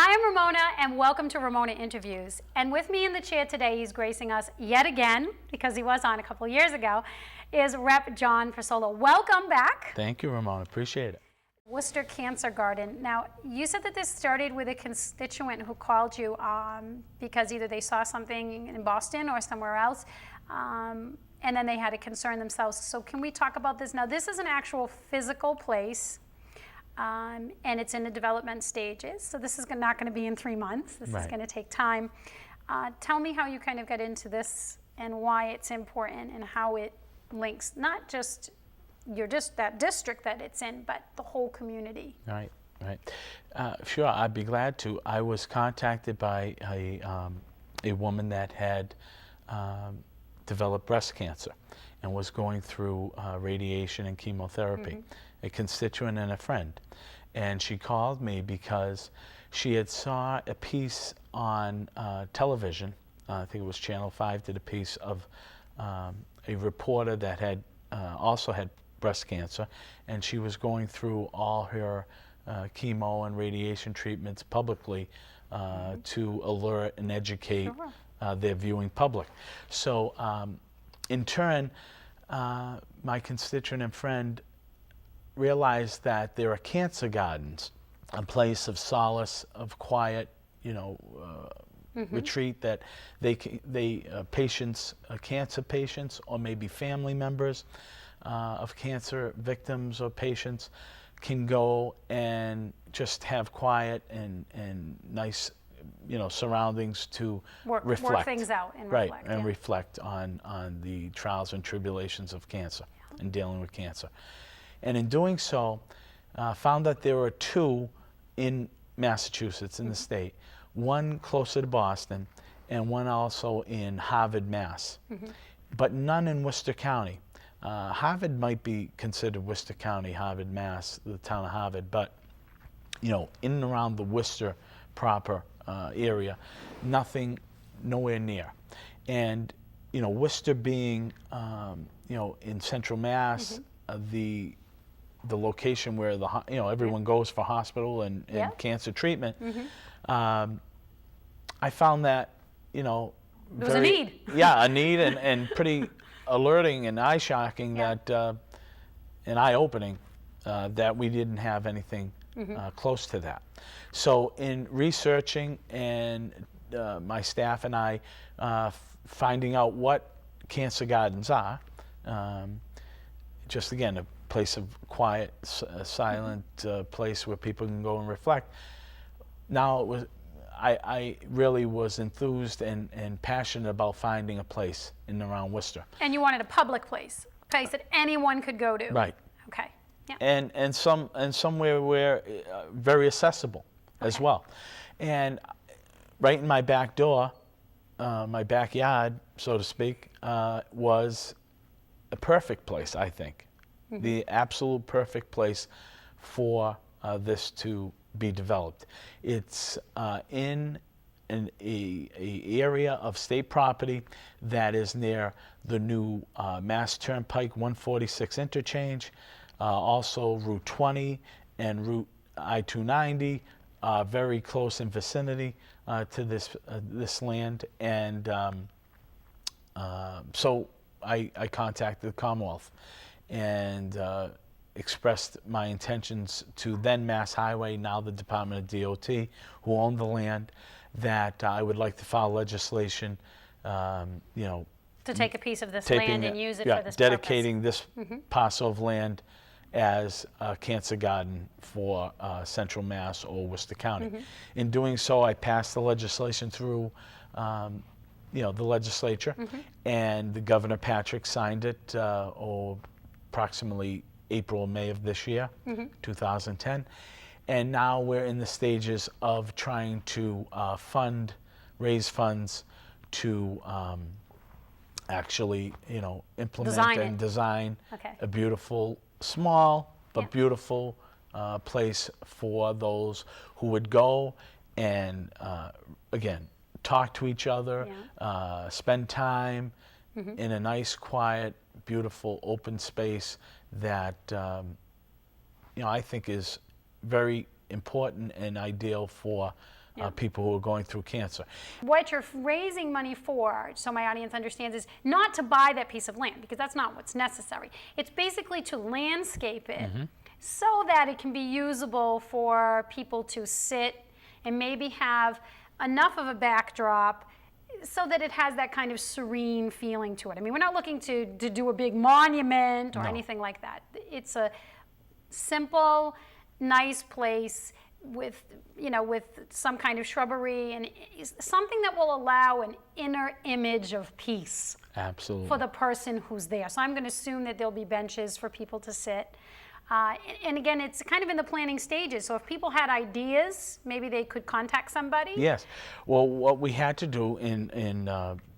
I'm Ramona, and welcome to Ramona Interviews. And with me in the chair today, he's gracing us yet again, because he was on a couple years ago, is Rep. John Frisola. Welcome back. Thank you, Ramona. Appreciate it. Worcester Cancer Garden. Now, you said that this started with a constituent who called you because either they saw something in Boston or somewhere else, and then they had a concern themselves. So can we talk about this? Now, this is an actual physical place. And it's in the development stages. So this is not going to be in 3 months. This is going to take time. Tell me how you kind of got into this and why it's important and how it links not just that district that it's in, but the whole community. Right. Sure, I'd be glad to. I was contacted by a woman that had developed breast cancer and was going through radiation and chemotherapy, a constituent and a friend. And she called me because she had saw a piece on television, I think it was Channel 5 did a piece of a reporter that had also had breast cancer, and she was going through all her chemo and radiation treatments publicly to alert and educate their viewing public. So in turn, my constituent and friend realized that there are cancer gardens, a place of solace, of quiet, retreat that patients, cancer patients, or maybe family members of cancer victims or patients can go and just have quiet and nice, surroundings to reflect. Work things out and reflect. And reflect on the trials and tribulations of cancer and dealing with cancer. And in doing so, found that there were 2 in Massachusetts, in the state, one closer to Boston and one also in Harvard, Mass, but none in Worcester County. Harvard might be considered Worcester County, Harvard, Mass, the town of Harvard, but in and around the Worcester proper area, nowhere near. And Worcester being in Central Mass, the location where everyone goes for hospital and cancer treatment, I found that there was a need. Yeah, a need and pretty alerting and eye-shocking that and eye-opening that we didn't have anything close to that. So in researching and my staff and I finding out what cancer gardens are, just again a place of quiet, silent place where people can go and reflect. Now I really was enthused and passionate about finding a place in and around Worcester. And you wanted a public place that anyone could go to. Right. Okay. Yeah. And somewhere where very accessible as well. And right in my back door, my backyard, so to speak, was a perfect place, I think. The absolute perfect place for this to be developed. It's in an area of state property that is near the new Mass Turnpike 146 interchange, also Route 20 and Route I-290, very close in vicinity to this land. And so I contacted the Commonwealth and expressed my intentions to then Mass Highway, now the Department of DOT, who owned the land, that I would like to file legislation, to take a piece of this land and use it for this dedicating purpose. this parcel of land as a cancer garden for Central Mass or Worcester County. In doing so, I passed the legislation through the legislature, and the Governor Patrick signed it approximately April or May of this year, 2010. And now we're in the stages of trying to raise funds to actually, implement design a beautiful, small but beautiful place for those who would go and, again, talk to each other, spend time in a nice, quiet, beautiful, open space that I think is very important and ideal for people who are going through cancer. What you're raising money for, so my audience understands, is not to buy that piece of land, because that's not what's necessary. It's basically to landscape it so that it can be usable for people to sit and maybe have enough of a backdrop so that it has that kind of serene feeling to it. I mean, we're not looking to do a big monument or anything like that. It's a simple, nice place with, with some kind of shrubbery and something that will allow an inner image of peace. Absolutely. For the person who's there. So I'm going to assume that there'll be benches for people to sit. And again, it's kind of in the planning stages. So if people had ideas, maybe they could contact somebody. Yes. Well, what we had to do in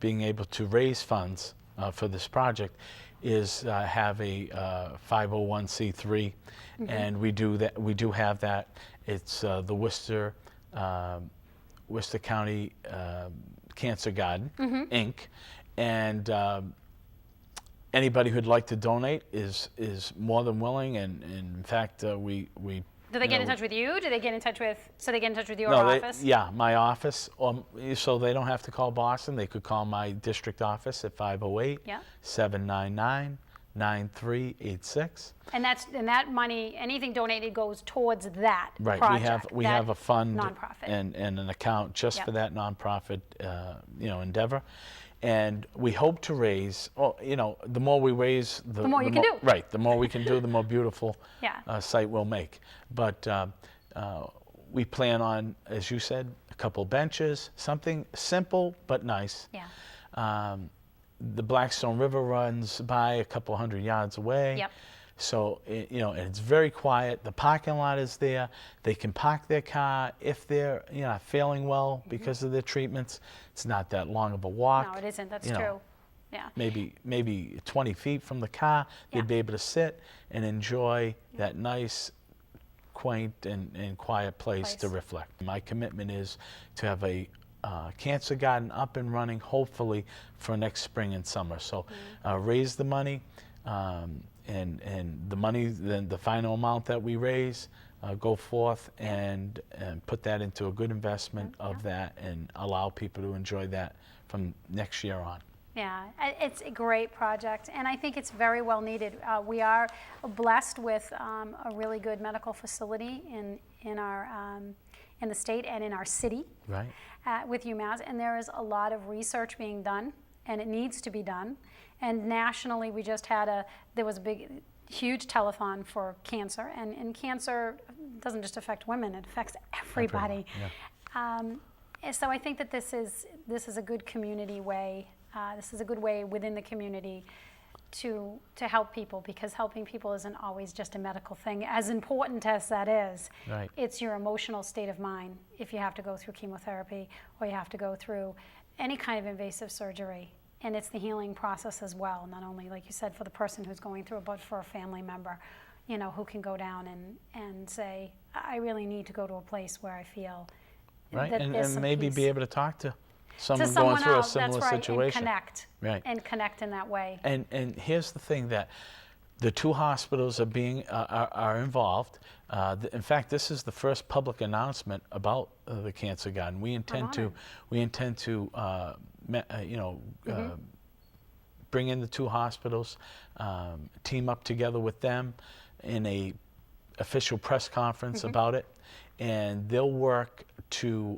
being able to raise funds for this project is have a 501c3, and we do that. We do have that. It's the Worcester County Cancer Garden, Inc. And anybody who'd like to donate is more than willing, and in fact, we Do they get in touch with you? Do they get in touch with, so they get in touch with your no, office? yeah, my office, so they don't have to call Boston. They could call my district office at 508-799-9386. And that money, anything donated goes towards that Right. project. We have a fund nonprofit. and an account just for that nonprofit endeavor. And we hope to raise, the more we raise, the more you can do. Right, the more we can do, the more beautiful site we'll make. But we plan on, as you said, a couple benches, something simple but nice. Yeah. The Blackstone River runs by a couple hundred yards away. Yep. So, and it's very quiet. The parking lot is there. They can park their car if they're, failing well because of their treatments. It's not that long of a walk. No, it isn't. That's true. Yeah. Maybe 20 feet from the car, they'd be able to sit and enjoy that nice, quaint and quiet place to reflect. My commitment is to have a cancer garden up and running, hopefully for next spring and summer. So raise the money. And the money, then the final amount that we raise, go forth and put that into a good investment of that and allow people to enjoy that from next year on. Yeah, it's a great project, and I think it's very well needed. We are blessed with a really good medical facility in the state and in our city, right? With UMass, and there is a lot of research being done, and it needs to be done. And nationally, we just had there was a huge telethon for cancer, and cancer doesn't just affect women; it affects everybody. So I think that this is a good community way. This is a good way within the community to help people, because helping people isn't always just a medical thing. As important as that is, it's your emotional state of mind. If you have to go through chemotherapy or you have to go through any kind of invasive surgery. And it's the healing process as well, not only, like you said, for the person who's going through it, but for a family member, who can go down and say, I really need to go to a place where I feel right, that there's and some maybe peace. be able to talk to someone someone going through else, a similar that's right, situation. And connect in that way. And here's the thing, that the two hospitals are involved. In fact, this is the first public announcement about the cancer garden. We intend to bring in the two hospitals, team up together with them in a official press conference about it, and they'll work to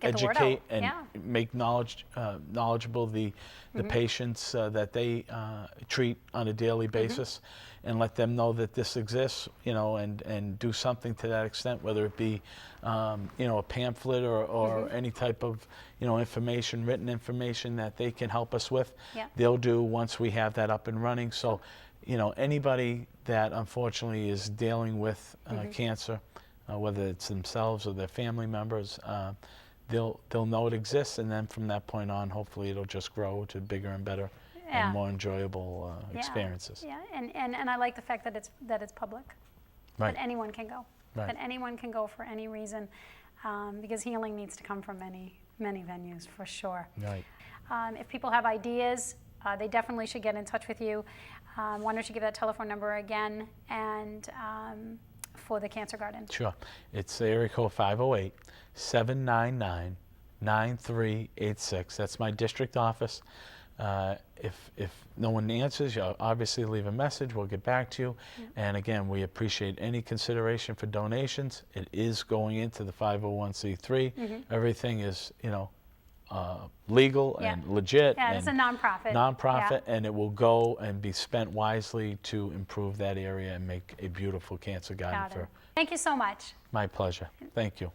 educate and make knowledgeable the patients that they treat on a daily basis, and let them know that this exists, and do something to that extent, whether it be a pamphlet or any type of information, written information that they can help us with. They'll do once we have that up and running. So anybody that unfortunately is dealing with cancer, whether it's themselves or their family members, they'll know it exists, and then from that point on, hopefully it'll just grow to bigger and better and more enjoyable experiences. Yeah, and I like the fact that it's public, that anyone can go, that anyone can go for any reason, because healing needs to come from many venues for sure. Right. If people have ideas, they definitely should get in touch with you. Why don't you give that telephone number again, and for the Cancer Garden? Sure. It's area code 508-799-9386. That's my district office. If no one answers, you obviously leave a message. We'll get back to you. And again, we appreciate any consideration for donations. It is going into the 501c3. Everything is, legal and legit. Yeah, it's a nonprofit. Nonprofit, and it will go and be spent wisely to improve that area and make a beautiful cancer garden. Thank you so much. My pleasure. Thank you.